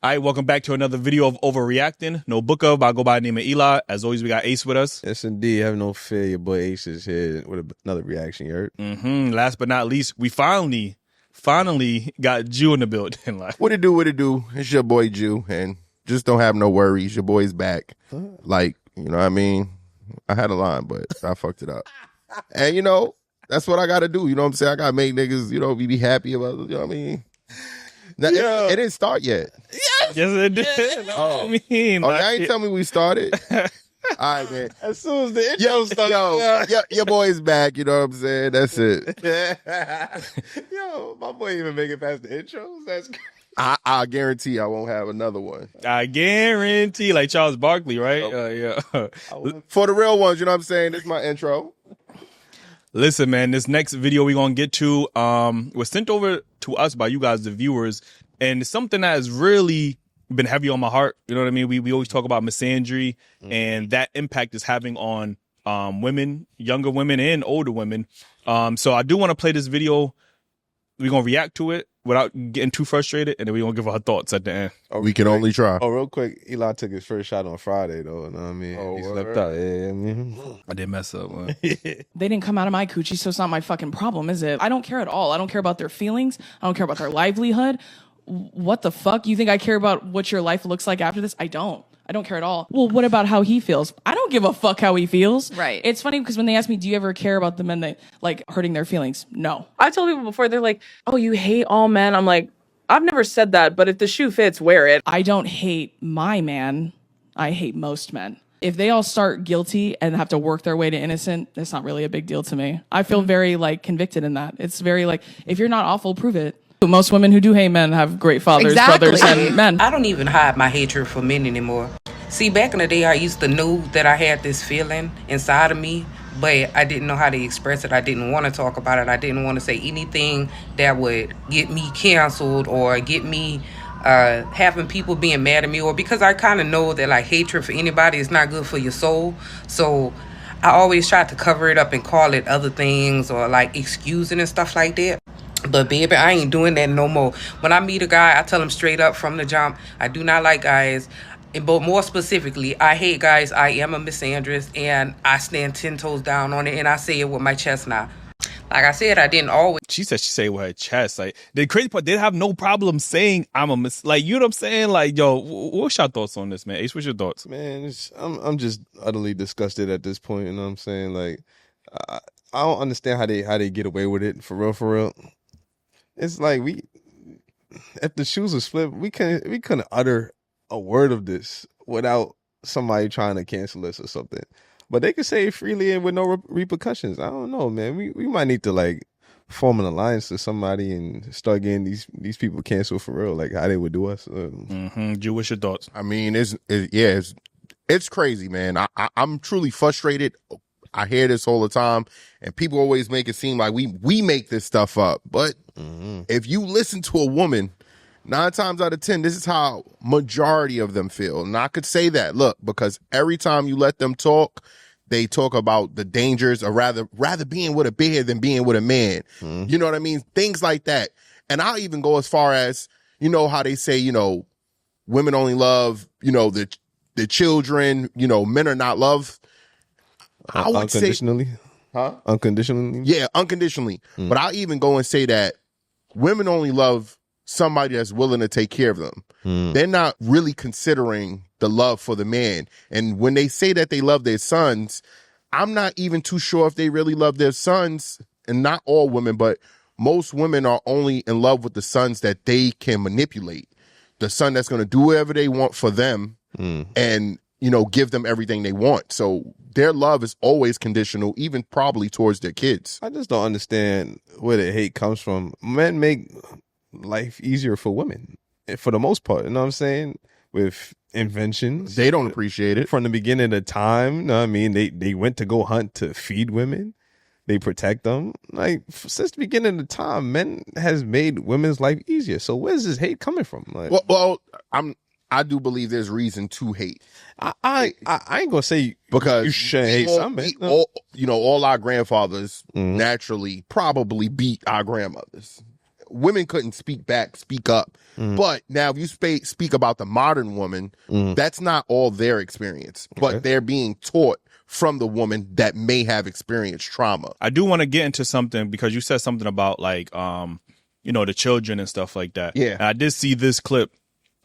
All right, welcome back to another video of Overreacting. No book of, I go by the name of Eli. As always, we got Ace with us. Yes, indeed. Have no fear. Your boy Ace is here with another reaction, you heard? Last but not least, we finally got Jew in the building. What it do? It's your boy Jew, and just don't have no worries. Your boy's back. Like, you know what I mean? I had a line, but I fucked it up. And, you know, that's what I got to do. You know what I'm saying? I got to make niggas, you know, be happy about it. You know what I mean? Now, it didn't start yet. Yes, it did. Oh, y'all ain't tell me we started. All right, man. As soon as the intro started. Your boy's back. You know what I'm saying? That's it. Yo, my boy even make it past the intros. That's crazy. I guarantee I won't have another one. I guarantee, like Charles Barkley, right? Yeah. For the real ones, you know what I'm saying? This is my intro. Listen, man, this next video we're going to get to was sent over to us by you guys, the viewers, and it's something that has really been heavy on my heart. You know what I mean? We always talk about misandry and that impact is having on women, younger women and older women. So I do want to play this video. We're going to react to it without getting too frustrated, and then we're going to give our thoughts at the end. We can only try. Oh, real quick, Eli took his first shot on Friday, though. You know what I mean? He slept out. Yeah, I mean. I did mess up, man. They didn't come out of my coochie, so it's not my fucking problem, is it? I don't care at all. I don't care about their feelings. I don't care about their livelihood. What the fuck? You think I care about what your life looks like after this? I don't care at all. Well, what about how he feels? I don't give a fuck how he feels. Right. It's funny because when they ask me, do you ever care about the men that like hurting their feelings? No. I've told people before, they're like, oh, you hate all men. I'm like, I've never said that, but if the shoe fits, wear it. I don't hate my man. I hate most men. If they all start guilty and have to work their way to innocent, it's not really a big deal to me. I feel very like convicted in that. It's very like, if you're not awful, prove it. Most women who do hate men have great fathers, brothers, and men. I don't even hide my hatred for men anymore. See, back in the day, I used to know that I had this feeling inside of me, but I didn't know how to express it. I didn't want to talk about it. I didn't want to say anything that would get me canceled or get me having people being mad at me, or because I kind of know that like hatred for anybody is not good for your soul. So I always tried to cover it up and call it other things or like excusing and stuff like that. But baby, I ain't doing that no more. When I meet a guy, I tell him straight up from the jump, I do not like guys. But more specifically, I hate guys. I am a misandrist, and I stand 10 toes down on it, and I say it with my chest now. Like I said, I didn't always. She said she say it with her chest. Like the crazy part, they have no problem saying I'm a like, you know what I'm saying? Like, yo, what's your thoughts on this, man? Ace, what's your thoughts? Man, I'm just utterly disgusted at this point. You know what I'm saying? Like, I don't understand how they get away with it. For real. It's like if the shoes was flipped, we couldn't utter a word of this without somebody trying to cancel us or something. But they could say it freely and with no repercussions. I don't know, man. We might need to like form an alliance with somebody and start getting these people canceled for real, like how they would do us. Jew, what's your thoughts? I mean, it's crazy, man. I'm truly frustrated. I hear this all the time, and people always make it seem like we make this stuff up. But if you listen to a woman, 9 times out of 10, this is how majority of them feel. And I could say that, look, because every time you let them talk, they talk about the dangers of rather being with a bear than being with a man. You know what I mean? Things like that. And I'll even go as far as, you know, how they say, you know, women only love, you know, the children, you know, men are not loved. I would unconditionally? Huh? Unconditionally? Yeah, unconditionally. But I'll even go and say that women only love somebody that's willing to take care of them. They're not really considering the love for the man. And when they say that they love their sons, I'm not even too sure if they really love their sons. And not all women, but most women are only in love with the sons that they can manipulate. The son that's going to do whatever they want for them and, you know, give them everything they want. So their love is always conditional, even probably towards their kids. I just don't understand where the hate comes from. Men make life easier for women, for the most part. You know what I'm saying? With inventions. They don't appreciate it. From the beginning of time, you know what I mean? They went to go hunt to feed women. They protect them. Like, since the beginning of time, men has made women's life easier. So where's this hate coming from? Like, well, I do believe there's reason to hate. I ain't gonna say because you shouldn't hate something. You know, all our grandfathers naturally probably beat our grandmothers. women couldn't speak up. But now if you speak about the modern woman, that's not all their experience, but they're being taught from the woman that may have experienced trauma. I do want to get into something because you said something about like, the children and stuff like that. Yeah. And I did see this clip.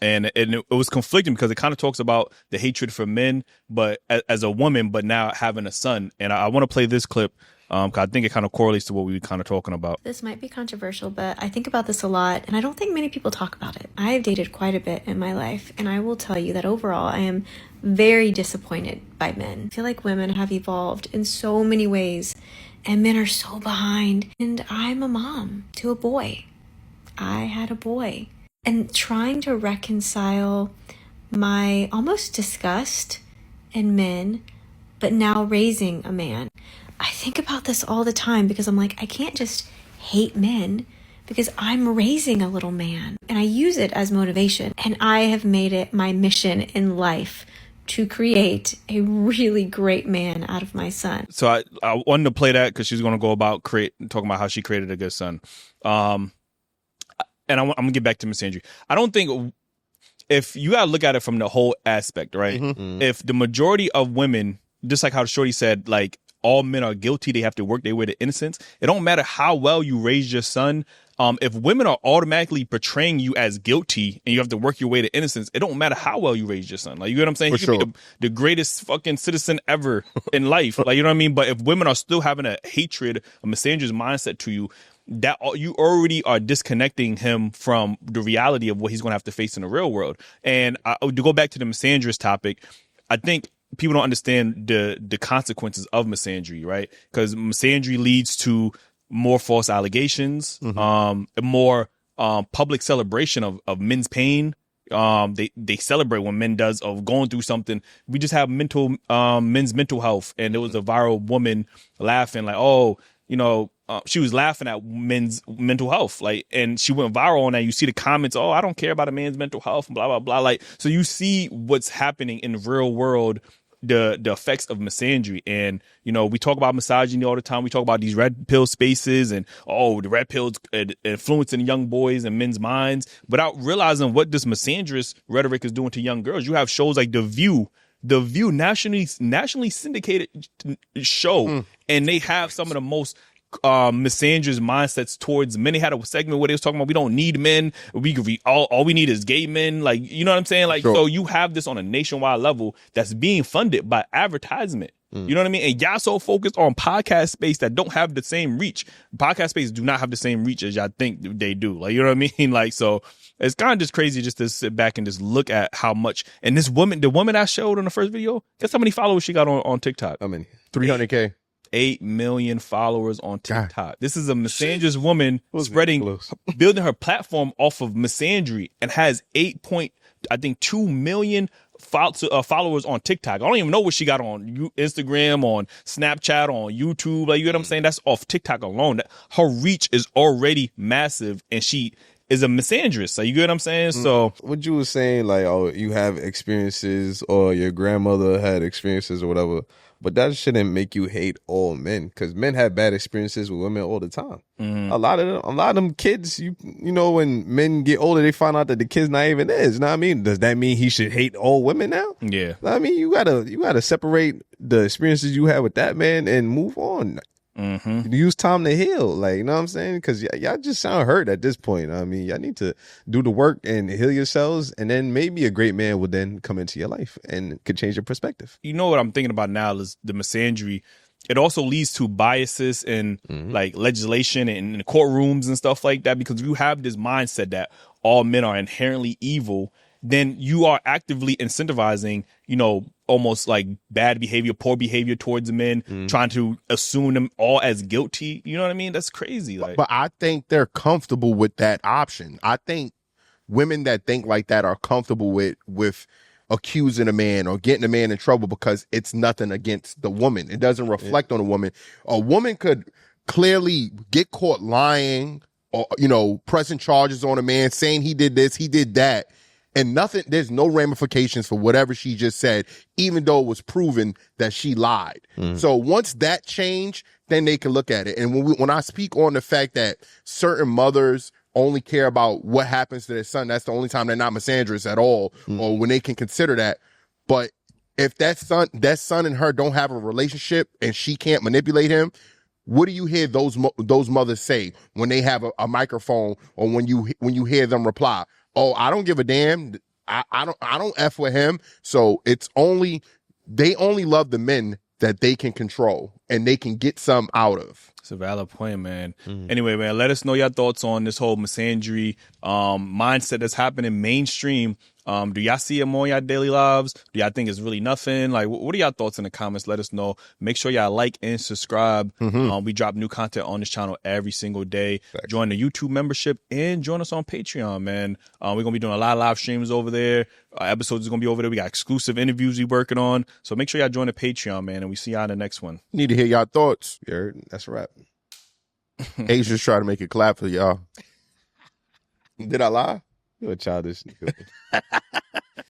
And it was conflicting because it kind of talks about the hatred for men, but as a woman, but now having a son. And I want to play this clip because I think it kind of correlates to what we were kind of talking about. This might be controversial, but I think about this a lot, and I don't think many people talk about it. I have dated quite a bit in my life, and I will tell you that overall I am very disappointed by men. I feel like women have evolved in so many ways, and men are so behind. And I'm a mom to a boy. I had a boy. And trying to reconcile my almost disgust in men, but now raising a man. I think about this all the time because I'm like, I can't just hate men because I'm raising a little man. And I use it as motivation. And I have made it my mission in life to create a really great man out of my son. So I wanted to play that because she's going to go about talking about how she created a good son. And I'm going to get back to misandry. I don't think if you got to look at it from the whole aspect, right? If the majority of women, just like how Shorty said, like all men are guilty, they have to work their way to innocence. It don't matter how well you raise your son. If women are automatically portraying you as guilty and you have to work your way to innocence, it don't matter how well you raise your son. Like, you know what I'm saying? For He could be the greatest fucking citizen ever in life. Like, you know what I mean? But if women are still having a hatred, a misandrous mindset to you, that you already are disconnecting him from the reality of what he's going to have to face in the real world. And to go back to the misandrous topic, I think people don't understand the consequences of misandry, right? Because misandry leads to more false allegations, more public celebration of men's pain. They celebrate when men does of going through something. We just have men's mental health, and there was a viral woman laughing like, oh, she was laughing at men's mental health, like, and she went viral on that. You see the comments, oh, I don't care about a man's mental health, blah, blah, blah. Like, so you see what's happening in the real world, the effects of misandry. And, we talk about misogyny all the time. We talk about these red pill spaces and, the red pills influencing young boys and men's minds without realizing what this misandrous rhetoric is doing to young girls. You have shows like The View, nationally syndicated show, and they have some of the most misandrous mindsets towards men. They had a segment where they was talking about we don't need men. All we need is gay men. Like, you know what I'm saying? Like, so you have this on a nationwide level that's being funded by advertisement. You know what I mean? And y'all so focused on podcast space that don't have the same reach. Podcast space do not have the same reach as y'all think they do. Like, you know what I mean? Like, so it's kind of just crazy just to sit back and just look at how much. And this woman, the woman I showed on the first video, guess how many followers she got on TikTok? How many? 300K. 8 million followers on TikTok. God. This is a misandrous woman building her platform off of misandry and has 2 million followers on TikTok. I don't even know what she got on Instagram, on Snapchat, on YouTube. Like, you know what I'm saying? That's off TikTok alone. Her reach is already massive, and she is a misandrous. So you get what I'm saying? So what you were saying, like, oh, you have experiences or your grandmother had experiences or whatever, but that shouldn't make you hate all men, because men have bad experiences with women all the time. A lot of them kids, when men get older, they find out that the kid's not even theirs. You know what I mean? Does that mean he should hate all women now? Yeah. I mean, you gotta separate the experiences you had with that man and move on. Use time to heal, like, you know what I'm saying? Because y'all just sound hurt at this point. I mean, y'all need to do the work and heal yourselves, and then maybe a great man will then come into your life and could change your perspective. You know what I'm thinking about now is the misandry. It also leads to biases in like legislation and in courtrooms and stuff like that, because if you have this mindset that all men are inherently evil, then you are actively incentivizing, almost like bad behavior, poor behavior towards men, trying to assume them all as guilty. You know what I mean? That's crazy. Like, but I think they're comfortable with that option. I think women that think like that are comfortable with accusing a man or getting a man in trouble because it's nothing against the woman. It doesn't reflect on a woman. A woman could clearly get caught lying or, pressing charges on a man, saying he did this, he did that. And there's no ramifications for whatever she just said, even though it was proven that she lied. So once that changed, then they can look at it. And when I speak on the fact that certain mothers only care about what happens to their son, that's the only time they're not misandrous at all, or when they can consider that. But if that son and her don't have a relationship and she can't manipulate him, what do you hear those mothers say when they have a microphone, or when you hear them reply? Oh, I don't give a damn. I don't F with him. So they only love the men that they can control and they can get some out of. It's a valid point, man. Anyway, man, let us know your thoughts on this whole misandry mindset that's happening mainstream. Do y'all see it more in y'all daily lives? Do y'all think it's really nothing? Like, what are y'all thoughts in the comments? Let us know. Make sure y'all like and subscribe. We drop new content on this channel every single day. Thanks. Join the YouTube membership and join us on Patreon, man. We're going to be doing a lot of live streams over there. Episodes are going to be over there. We got exclusive interviews we working on. So make sure y'all join the Patreon, man, and we see y'all in the next one. Need to hear y'all thoughts. You heard? That's a wrap. Ace just try to make it clap for y'all. Did I lie? You're a childish nigga.